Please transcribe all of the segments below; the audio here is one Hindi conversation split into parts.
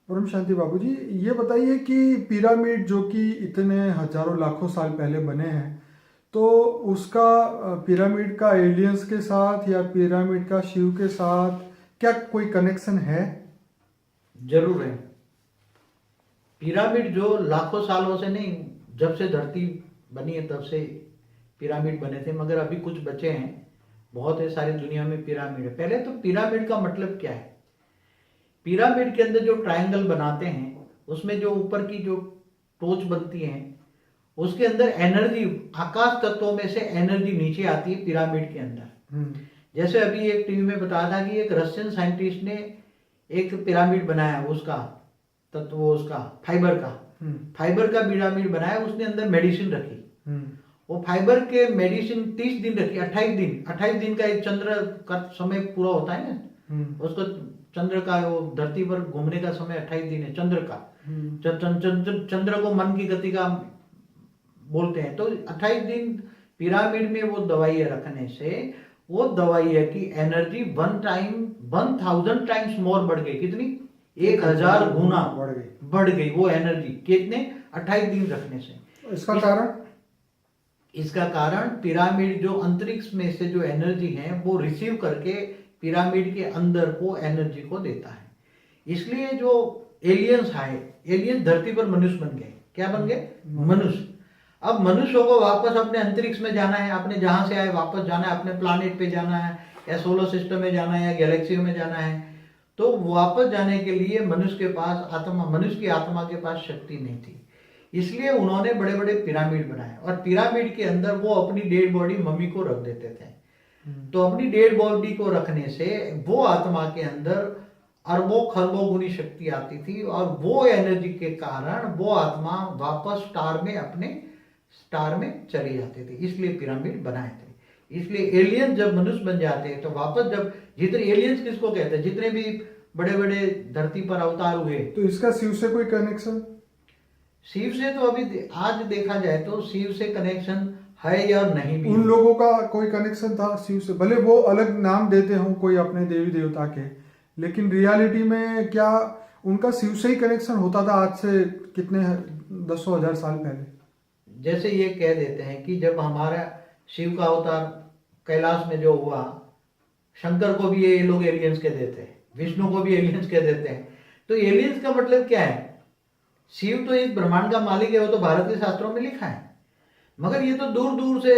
परम शांति बाबूजी, ये बताइए कि पिरामिड जो कि इतने हजारों लाखों साल पहले बने हैं, तो उसका पिरामिड का एलियंस के साथ या पिरामिड का शिव के साथ क्या कोई कनेक्शन है? जरूर है। पिरामिड जो लाखों सालों से नहीं, जब से धरती बनी है तब से पिरामिड बने थे, मगर अभी कुछ बचे हैं। बहुत है, सारी दुनिया में पिरामिड है। पहले तो पिरामिड का मतलब क्या है? पिरामिड के अंदर जो ट्रायंगल बनाते हैं उसमें जो ऊपर की जो टोच बनती है उसके अंदर एनर्जी, आकाश तत्वों में से एनर्जी नीचे आती है पिरामिड के अंदर। जैसे अभी एक टीवी में बताया था कि एक रशियन साइंटिस्ट ने एक पिरामिड बनाया, उसका तत्व, उसका फाइबर का, फाइबर का पिरामिड बनाया। उसने अंदर मेडिसिन रखी। वो फाइबर के मेडिसिन 30 दिन रखी, 28 दिन का एक चंद्र का समय पूरा होता है ना, उसको चंद्र का, वो धरती पर घूमने का समय 28 दिन है चंद्र का। चंद्र को मन की गति का बोलते हैं। तो 28 दिन पिरामिड में वो दवाइयां रखने से वो दवाइयां की एनर्जी 1000 टाइम्स मोर बढ़ गई। कितनी? 1000 गुना बढ़ गई वो एनर्जी। कितने? 28 दिन रखने से। इसका कारण? इसका कारण पिरामिड जो अंतरिक्ष में से जो एनर्जी है वो रिसीव करके पिरामिड के अंदर को एनर्जी को देता है। इसलिए जो एलियंस आए, एलियंस धरती पर मनुष्य बन गए। क्या बन गए? मनुष्य। अब मनुष्यों को वापस अपने अंतरिक्ष में जाना है, अपने जहां से आए वापस जाना है, अपने प्लानेट पे जाना है, या सोलर सिस्टम में जाना है, या गैलेक्सी में जाना है। तो वापस जाने के लिए मनुष्य के पास आत्मा, मनुष्य की आत्मा के पास शक्ति नहीं थी। इसलिए उन्होंने बड़े बड़े पिरामिड बनाए, और पिरामिड के अंदर वो अपनी डेड बॉडी, मम्मी को रख देते थे। तो अपनी डेड बॉडी को रखने से वो आत्मा के अंदर अरबों खरबों गुनी शक्ति आती थी, और वो एनर्जी के कारण वो आत्मा वापस स्टार में, अपने स्टार में चले जाते थे। इसलिए पिरामिड बनाए थे। इसलिए एलियंस जब मनुष्य बन जाते हैं तो वापस, जब जितने एलियंस किसको कहते हैं, जितने भी बड़े बड़े धरती पर अवतार हुए, तो इसका शिव से कोई कनेक्शन? शिव से तो अभी आज देखा जाए तो शिव से कनेक्शन है या नहीं भी। उन लोगों का कोई कनेक्शन था शिव से, भले वो अलग नाम देते हों कोई अपने देवी देवता के, लेकिन रियलिटी में क्या उनका शिव से ही कनेक्शन होता था आज से कितने दसों हजार साल पहले? जैसे ये कह देते हैं कि जब हमारा शिव का अवतार कैलाश में जो हुआ, शंकर को भी ये लोग एलियंस कह देते हैं, विष्णु को भी एलियंस कह देते हैं। तो एलियंस का मतलब क्या है? शिव तो एक ब्रह्मांड का मालिक है, वो तो भारत के शास्त्रों में लिखा है। मगर ये तो दूर दूर से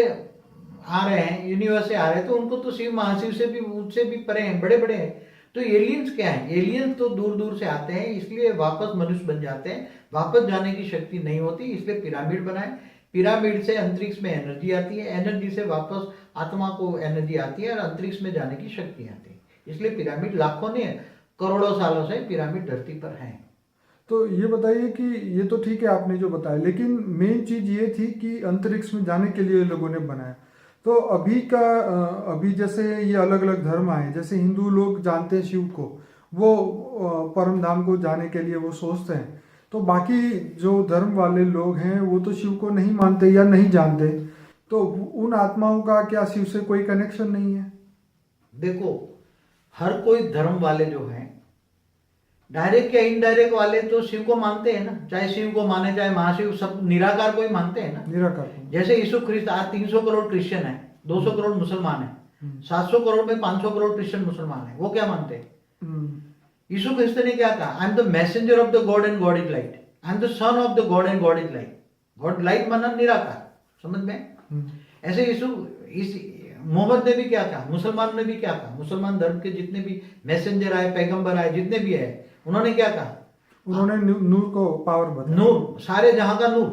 आ रहे हैं, यूनिवर्स से आ रहे हैं, तो उनको तो शिव महाशिव से भी, उससे भी परे हैं, बड़े बड़े हैं। तो एलियंस क्या है? एलियंस तो दूर दूर से आते हैं, इसलिए वापस मनुष्य बन जाते हैं। वापस जाने की शक्ति नहीं होती, इसलिए पिरामिड बनाए। पिरामिड से अंतरिक्ष में एनर्जी आती है, एनर्जी से वापस आत्मा को एनर्जी आती है, और अंतरिक्ष में जाने की शक्ति आती है। इसलिए पिरामिड लाखों नहीं, करोड़ों सालों से पिरामिड धरती पर है। तो ये बताइए कि ये तो ठीक है आपने जो बताया, लेकिन मेन चीज ये थी कि अंतरिक्ष में जाने के लिए लोगों ने बनाया। तो अभी जैसे ये अलग अलग धर्म आए, जैसे हिंदू लोग जानते हैं शिव को, वो परम धाम को जाने के लिए वो सोचते हैं। तो बाकी जो धर्म वाले लोग हैं वो तो शिव को नहीं मानते या नहीं जानते, तो उन आत्माओं का क्या शिव से कोई कनेक्शन नहीं है? देखो, हर कोई धर्म वाले जो हैं, डायरेक्ट या इनडायरेक्ट वाले, तो शिव को मानते हैं ना। चाहे शिव को माने चाहे महाशिव, सब निराकार को ही मानते हैं ना। निराकार। जैसे यीशु ख्रिस्त, आज 300 करोड़ क्रिश्चियन है, 200 करोड़ मुसलमान है, 700 करोड़ में 500 करोड़ क्रिश्चियन मुसलमान है। वो क्या मानते हैं? यीशु ख्रिस्त ने क्या कहा? I am the messenger of the God and God is light. I am the son of the God and God is light. God light माना निराकार, समझ में? ऐसे यीशु, इस मोहम्मद ने भी क्या कहा, मुसलमान ने भी क्या कहा, मुसलमान धर्म के जितने भी मैसेंजर आए, पैगंबर आए, जितने भी आए, उन्होंने क्या कहा? उन्होंने नूर को पावर बताया। नूर, सारे जहां का नूर,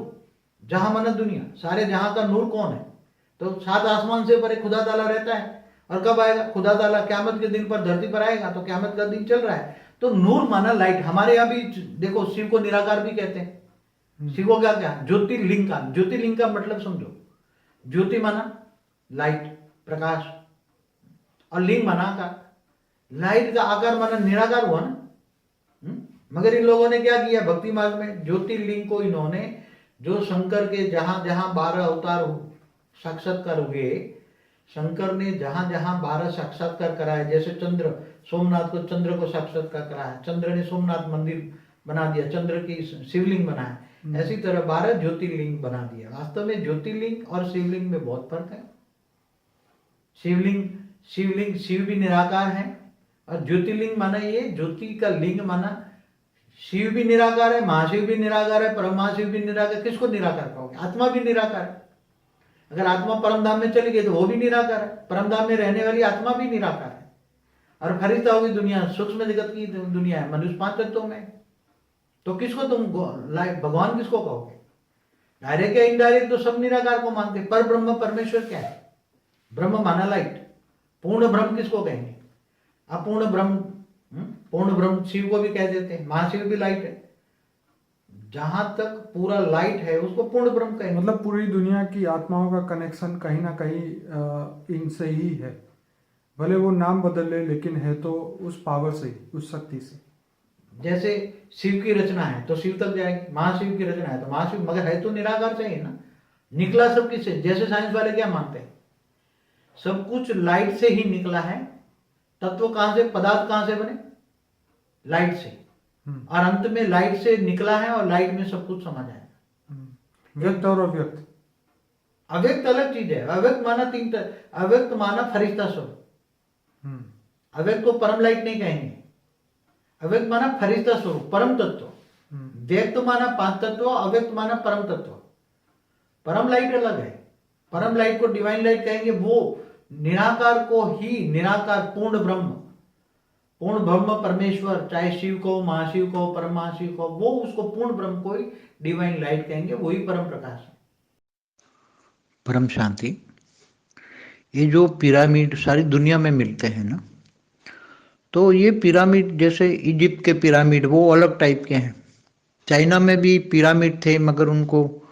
जहां माना दुनिया, सारे जहां का नूर कौन है? तो 7 आसमान से परे खुदा ताला रहता है। और कब आएगा खुदा ताला? क्यामत के दिन पर धरती पर आएगा। तो क्यामत का दिन चल रहा है, तो नूर माना लाइट। हमारे यहाँ भी देखो, शिव को निराकार भी कहते हैं। शिव को क्या क्या? ज्योतिर्लिंग का, ज्योतिर्लिंग का मतलब समझो, ज्योति माना लाइट, प्रकाश, और लिंग माना आकार। लाइट का आकार माना निराकार हुआ ना। मगर इन लोगों ने क्या किया? भक्ति मार्ग में ज्योतिर्लिंग को इन्होंने, जो शंकर के जहां जहां 12 अवतार साक्षात्कार हुए, शंकर ने जहां जहां 12 साक्षात्कार कराए, जैसे चंद्र, सोमनाथ को चंद्र को साक्षात्कार कराया, चंद्र ने सोमनाथ मंदिर बना दिया, चंद्र की शिवलिंग बनाया, ऐसी तरह 12 ज्योतिर्लिंग बना दिया। वास्तव में ज्योतिर्लिंग और शिवलिंग में बहुत फर्क है। शिवलिंग शिवलिंग शिव भी निराकार है, और ज्योतिर्लिंग माना ये ज्योति का लिंग माना शिव भी निराकार है, महाशिव भी निराकार है, परम महाशिव भी निराकार। किसको निराकार कहोगे? आत्मा भी निराकार है। अगर आत्मा परमधाम में चली गई तो वो भी निराकार है। परमधाम में रहने वाली आत्मा भी निराकार है। और फरिश्ता होगी दुनिया, सूक्ष्म जगत की दुनिया है, मनुष्य 5 तत्वों में। तो किसको तुम भगवान किसको कहोगे? डायरेक्ट या इनडायरेक्ट तो सब निराकार को मानते। पर ब्रह्म परमेश्वर क्या है? ब्रह्म माना लाइट। पूर्ण ब्रह्म किसको कहेंगे? अपूर्ण ब्रह्म, पूर्ण ब्रह्म शिव को भी कह देते हैं, महाशिव भी लाइट है। जहां तक पूरा लाइट है उसको पूर्ण ब्रह्म कहेंगे। मतलब पूरी दुनिया की आत्माओं का कनेक्शन कहीं ना कहीं इनसे ही है, भले वो नाम बदल ले, लेकिन है तो उस पावर से ही, उस शक्ति से। जैसे शिव की रचना है तो शिव तक जाएगी, महाशिव की रचना है तो महाशिव, मगर है तो निराकार चाहिए ना। निकला सब किससे? जैसे साइंस वाले क्या मानते हैं, सब कुछ लाइट से ही निकला है। तत्व कहां से, पदार्थ कहां से बने? लाइट से। और अंत में लाइट से निकला है और लाइट में सब कुछ समा जाएगा। व्यक्त और अव्यक्त। अव्यक्त अलग चीज है। अव्यक्त माना अव्यक्त माना फरिश्ता स्वरूप। अव्यक्त को परम लाइट नहीं कहेंगे। अव्यक्त माना फरिश्ता स्वरूप, परम तत्व। व्यक्त माना 5 तत्व, अव्यक्त माना परम तत्व। परम लाइट अलग है। परम लाइट को डिवाइन लाइट कहेंगे। वो निराकार को ही निराकार पूर्ण ब्रह्म, पूर्ण ब्रह्म परमेश्वर, चाहे शिव को, महाशिव को, परम महाशिव को, वो उसको पूर्ण ब्रह्म को ही डिवाइन लाइट कहेंगे। वही परम प्रकाश है। परम शांति। ये जो पिरामिड सारी दुनिया में मिलते हैं ना, तो ये पिरामिड जैसे इजिप्ट के पिरामिड वो अलग टाइप के हैं। चाइना में भी पिरामिड थे, मगर उनको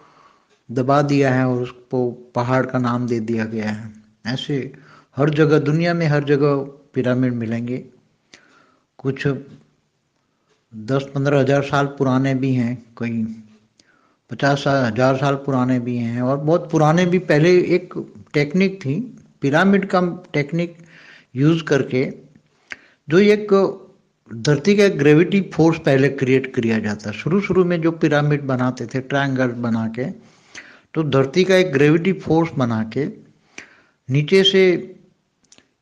दबा दिया है और उसको पहाड़ का नाम दे दिया गया है। ऐसे हर जगह दुनिया में हर जगह पिरामिड मिलेंगे। कुछ 10-15 हज़ार साल पुराने भी हैं, कोई 50 हज़ार साल पुराने भी हैं, और बहुत पुराने भी। पहले एक टेक्निक थी पिरामिड का टेक्निक यूज करके, जो एक धरती का ग्रेविटी फोर्स पहले क्रिएट किया जाता। शुरू में जो पिरामिड बनाते थे ट्रायंगल बना के, तो धरती का एक ग्रेविटी फोर्स बना के नीचे से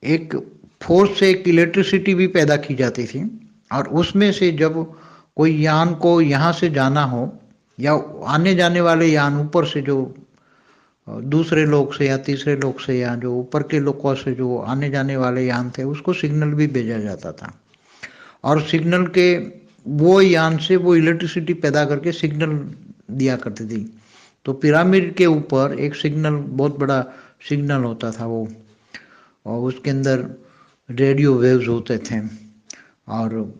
एक फोर्स से एक इलेक्ट्रिसिटी भी पैदा की जाती थी। और उसमें से जब कोई यान को यहाँ से जाना हो, या आने जाने वाले यान ऊपर से जो दूसरे लोक से या तीसरे लोक से या जो ऊपर के लोकों से जो आने जाने वाले यान थे, उसको सिग्नल भी भेजा जाता था। और सिग्नल के वो यान से वो इलेक्ट्रिसिटी पैदा करके सिग्नल दिया करती थी। तो पिरामिड के ऊपर एक सिग्नल, बहुत बड़ा सिग्नल होता था वो, और उसके अंदर रेडियो वेव्स होते थे। और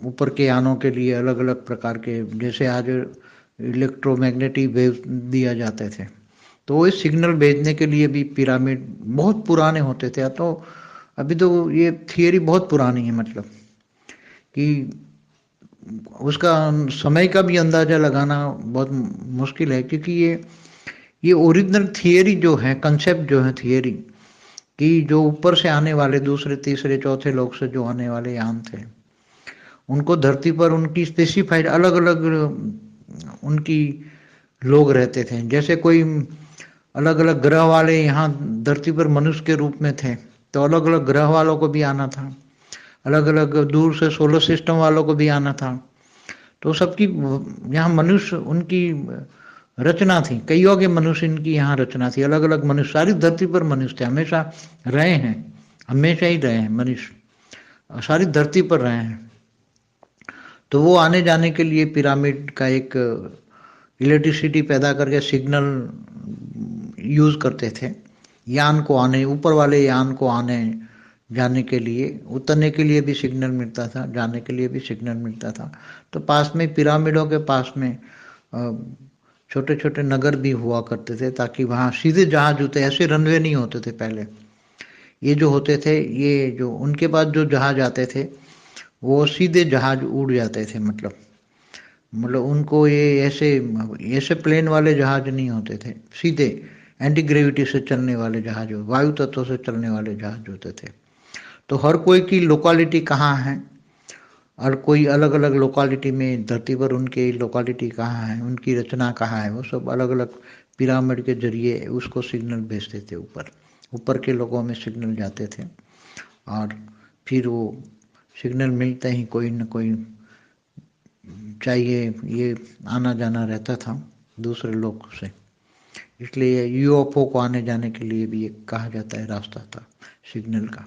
ऊपर के यानों के लिए अलग अलग प्रकार के, जैसे आज इलेक्ट्रोमैग्नेटिक वेव दिया जाते थे, तो इस सिग्नल भेजने के लिए भी पिरामिड बहुत पुराने होते थे। तो अभी तो ये थियरी बहुत पुरानी है, मतलब कि उसका समय का भी अंदाजा लगाना बहुत मुश्किल है, क्योंकि ये ओरिजिनल थियरी जो है, कंसेप्ट जो है थियरी, कि जो ऊपर से आने वाले दूसरे तीसरे चौथे लोक से जो आने वाले यान थे, उनको धरती पर उनकी स्पेसिफाइड अलग अलग उनकी लोग रहते थे। जैसे कोई अलग अलग ग्रह वाले यहाँ धरती पर मनुष्य के रूप में थे, तो अलग अलग ग्रह वालों को भी आना था, अलग अलग दूर से सोलर सिस्टम वालों को भी आना था। तो सबकी यहाँ मनुष्य उनकी रचना थी, कईयों के मनुष्य इनकी यहाँ रचना थी। अलग अलग मनुष्य सारी धरती पर मनुष्य थे, हमेशा रहे हैं, हमेशा ही रहे हैं मनुष्य, सारी धरती पर रहे हैं। तो वो आने जाने के लिए पिरामिड का एक इलेक्ट्रिसिटी पैदा करके सिग्नल यूज करते थे। यान को आने, ऊपर वाले यान को आने जाने के लिए, उतरने के लिए भी सिग्नल मिलता था, जाने के लिए भी सिग्नल मिलता था। तो पास में पिरामिडों के पास में छोटे छोटे नगर भी हुआ करते थे, ताकि वहाँ सीधे जहाज होते, ऐसे रनवे नहीं होते थे पहले। ये जो होते थे, ये जो उनके पास जो जहाज आते थे, वो सीधे जहाज उड़ जाते थे। मतलब उनको ये ऐसे प्लेन वाले जहाज नहीं होते थे, सीधे एंटी ग्रेविटी से चलने वाले जहाज, वायु तत्व से चलने वाले जहाज होते थे। तो हर कोई की लोकेलिटी कहाँ है, और कोई अलग अलग लोकालिटी में धरती पर उनके लोकालिटी कहाँ है, उनकी रचना कहाँ है, वो सब अलग अलग पिरामिड के जरिए उसको सिग्नल भेजते थे। ऊपर ऊपर के लोगों में सिग्नल जाते थे और फिर वो सिग्नल मिलते ही कोई न कोई चाहिए ये आना जाना रहता था दूसरे लोग से। इसलिए यूएफओ को आने जाने के लिए भी एक कहा जाता है रास्ता था सिग्नल का।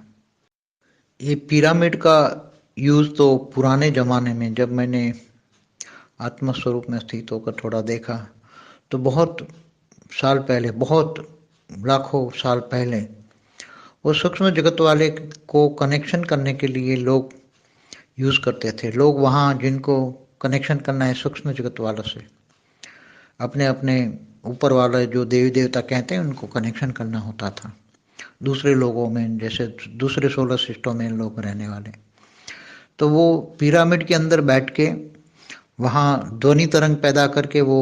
ये पिरामिड का यूज़ तो पुराने ज़माने में जब मैंने आत्मस्वरूप में स्थित होकर थोड़ा देखा तो बहुत साल पहले, बहुत लाखों साल पहले वो सूक्ष्म जगत वाले को कनेक्शन करने के लिए लोग यूज़ करते थे। लोग वहाँ जिनको कनेक्शन करना है सूक्ष्म जगत वालों से, अपने अपने ऊपर वाले जो देवी देवता कहते हैं उनको कनेक्शन करना होता था दूसरे लोगों में, जैसे दूसरे सोलर सिस्टम में लोग रहने वाले। तो वो पिरामिड के अंदर बैठ के वहाँ ध्वनि तरंग पैदा करके वो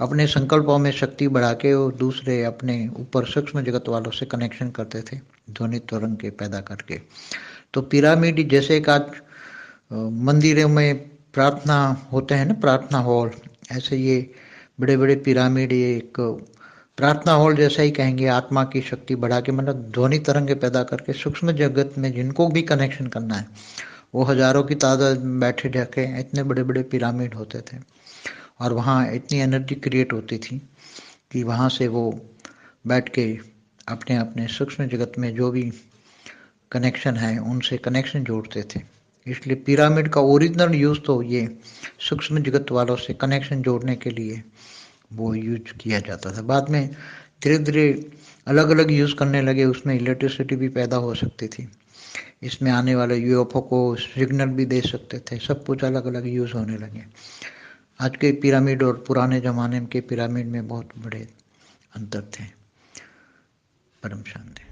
अपने संकल्पों में शक्ति बढ़ा के वो दूसरे अपने ऊपर सूक्ष्म जगत वालों से कनेक्शन करते थे ध्वनि तरंग के पैदा करके। तो पिरामिड जैसे एक आज मंदिरों में प्रार्थना होते हैं ना, प्रार्थना हॉल, ऐसे ये बड़े बड़े पिरामिड ये एक प्रार्थना हॉल जैसा ही कहेंगे। आत्मा की शक्ति बढ़ा के मतलब ध्वनि तरंगे पैदा करके सूक्ष्म जगत में जिनको भी कनेक्शन करना है वो हजारों की तादाद में बैठे जाके इतने बड़े बड़े पिरामिड होते थे और वहाँ इतनी एनर्जी क्रिएट होती थी कि वहाँ से वो बैठ के अपने अपने सूक्ष्म जगत में जो भी कनेक्शन है उनसे कनेक्शन जोड़ते थे। इसलिए पिरामिड का ओरिजिनल यूज़ तो ये सूक्ष्म जगत वालों से कनेक्शन जोड़ने के लिए वो यूज किया जाता था। बाद में धीरे धीरे अलग अलग यूज़ करने लगे, उसमें इलेक्ट्रिसिटी भी पैदा हो सकती थी, इसमें आने वाले यूएफओ को सिग्नल भी दे सकते थे, सब कुछ अलग अलग यूज़ होने लगे। आज के पिरामिड और पुराने ज़माने के पिरामिड में बहुत बड़े अंतर थे। परम शांति।